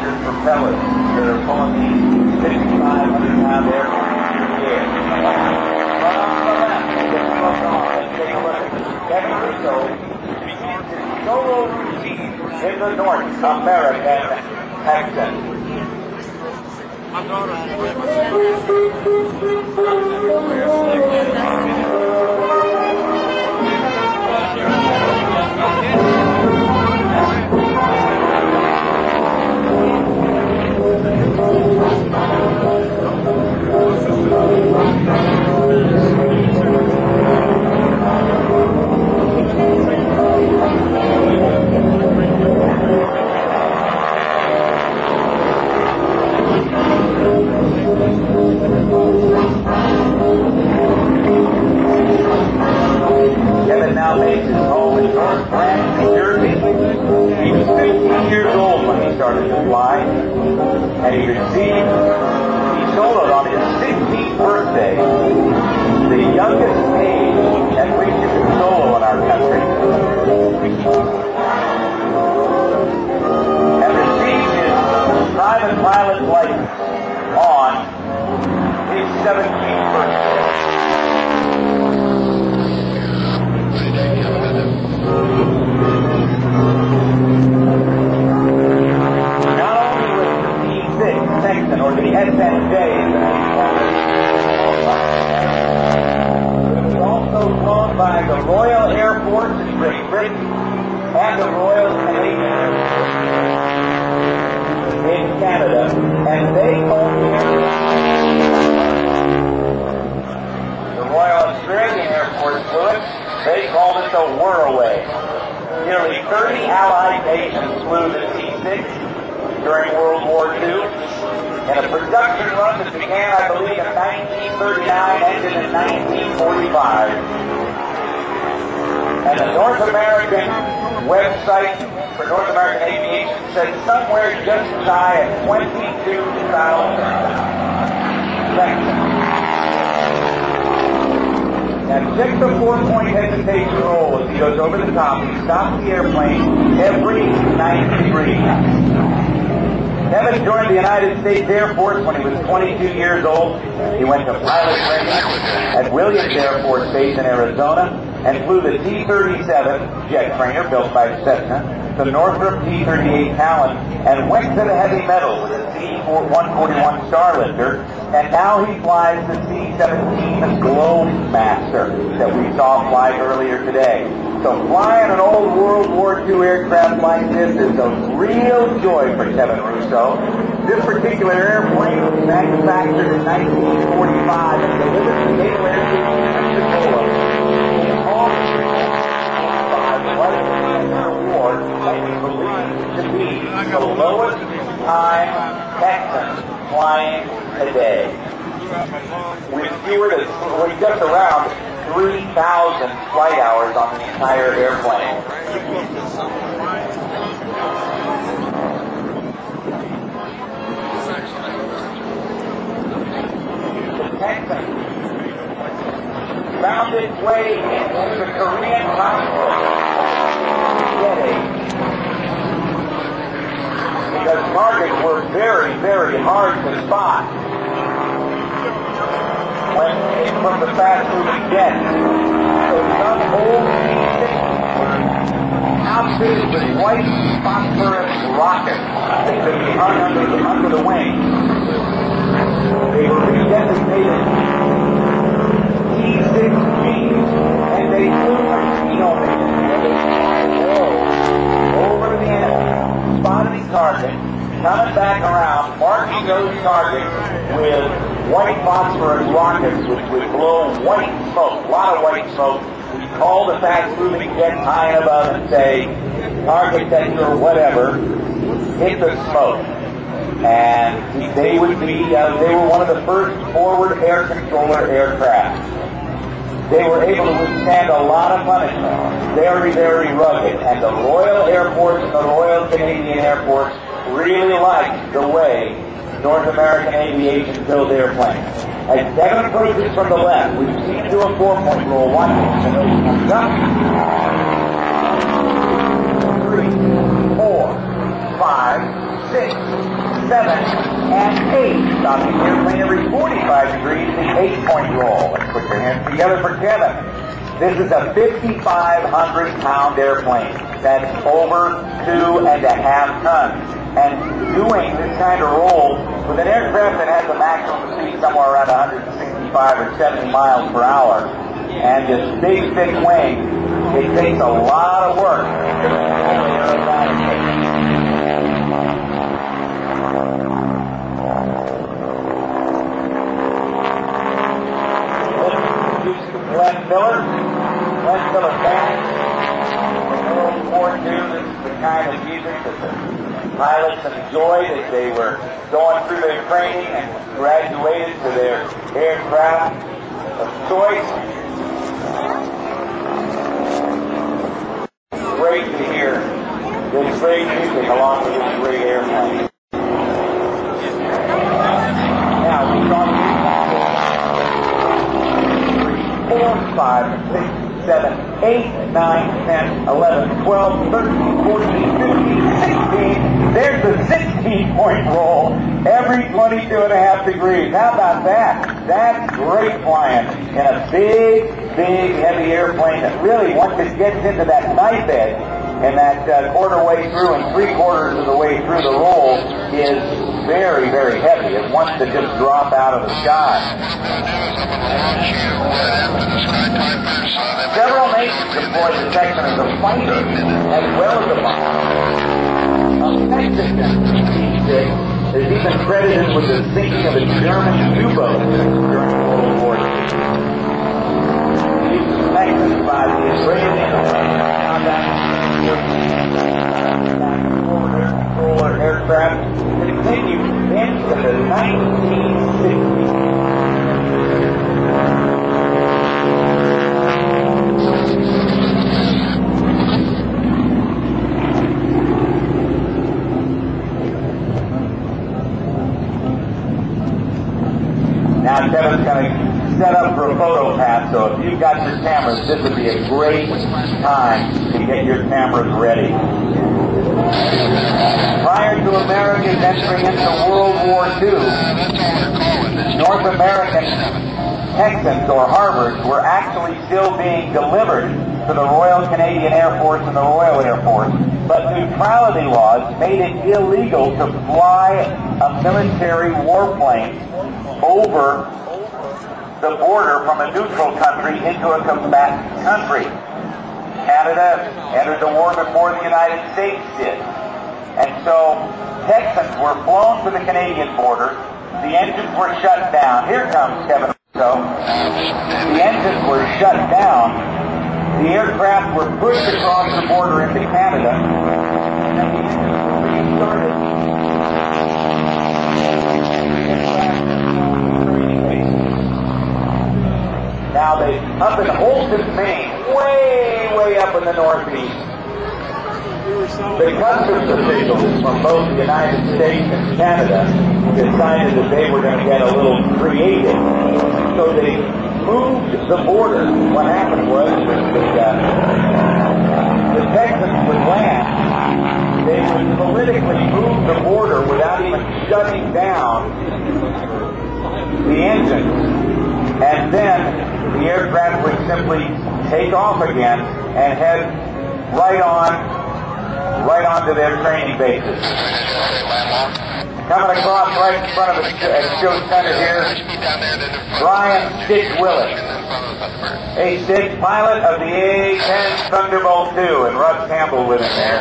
electric propellers that are pulling these 6,500-pound airplanes in the air. Take a look at Kevin Russo begins his solo routine in the North American Texan. Kevin now makes his home in North Branch, New Jersey. He was 15 years old when he started to fly, and he soloed on his 16th birthday, the youngest age at which you can solo in our country, and received his private pilot's license on his 17th birthday. Not only was the SNJ Texan, or the SNJ, it was also flown by the Royal Air Force in Great Britain and the Royal Canadian Air Force in Canada, and they called the Royal Australian Air Force flew it. They called it the Whirlaway. Nearly 30 Allied nations flew the T-6 during World War II, and a production run that began, I believe, in 1939, ended in 1945. And the North American website for North American Aviation said somewhere just shy of 22,000 Texans. Now, check the 4-point hesitation roll as he goes over the top. He stops the airplane every 90 degrees. Kevin joined the United States Air Force when he was 22 years old. He went to pilot training at Williams Air Force Base in Arizona and flew the T-37 jet trainer built by Cessna, the Northrop T-38 Talon, and went to the heavy metal with the C-141 Starlifter, and now he flies the C-17 Globemaster that we saw fly earlier today. So flying an old World War II aircraft like this is a real joy for Kevin Russo. This particular airplane was manufactured in 1945 and delivered to Naval Air Station in Pensacola. Award that we believe to be the lowest time Texan flying today. With just around 3,000 flight hours on the entire airplane. The Texan found its way into the Korean conflict because targets were very, very hard to spot when from the fast-moving jets. So some old T-6 were outfitted with white phosphorus rockets that could be hung under the wing. They were redesignated T-6Gs, and they flew a Reno mission. Over the enemy, spotted his target, coming back around, marking those targets with white phosphorus rockets, which would blow white smoke, a lot of white smoke. We call the fast-moving jets high and above and say, target sector, whatever, hit the smoke. And they were one of the first forward air controller aircraft. They were able to withstand a lot of punishment, very, very rugged, and the Royal Air Force and the Royal Canadian Air Force really liked the way North American Aviation built airplanes. As Kevin approaches from the left, we've seen him do a 4-point roll. Watch it. And then he comes up. 3, 4, 5, 6, 7, and 8. Stopping the airplane every 45 degrees, the 8-point roll. Let's put your hands together for Kevin. This is a 5,500-pound airplane. That's over 2.5 tons. And doing this kind of roll with an aircraft that has a maximum speed somewhere around 165 or 70 miles per hour, and this big, thick wing, it takes a lot of work. Glenn Miller band. World War II, this is the kind of music that the pilots enjoyed as they were going through their training and graduated to their aircraft of choice. Great to hear this great music along with this great airplane. Now, we've gone 4, 5, 6, 7, 8, 9, 10, 11, 12, 13, 14, 15, 16. There's the 16-point roll every 22.5 degrees. How about that? That's great flying in a big, big, heavy airplane that really, once it gets into that knife edge and that quarter way through and 3/4 of the way through the roll is very, very heavy. It wants to just drop out of the sky. Several nations deployed the Texan as a fighter as well as a bomber. Texan D6 is even credited with the sinking of a German U-boat during World War II. These Texans by the Israeli controller aircraft continued into the 1960s. Now Kevin's going to set up for a photo pass, so if you've got your cameras, this would be a great time to get your cameras ready. Prior to Americans entering into World War II, North American Texans or Harvards were actually still being delivered to the Royal Canadian Air Force and the Royal Air Force, but neutrality laws made it illegal to fly a military warplane over the border from a neutral country into a combatant country. Canada entered the war before the United States did. And so Texans were flown to the Canadian border. The engines were shut down. Here comes Kevin Russo. The engines were shut down. The aircraft were pushed across the border into Canada. And the engines were restarted. Now up in Holton, Maine, way up in the northeast, the customs officials from both the United States and Canada decided that they were going to get a little creative. So they moved the border. What happened was that the Texans would land. They would politically move the border without even shutting down the engine. And then the aircraft would simply take off again and head right on to their training bases. Coming across right in front of the show center here, Brian Stick Willis, A6 pilot of the A-10 Thunderbolt II, and Russ Campbell with him there.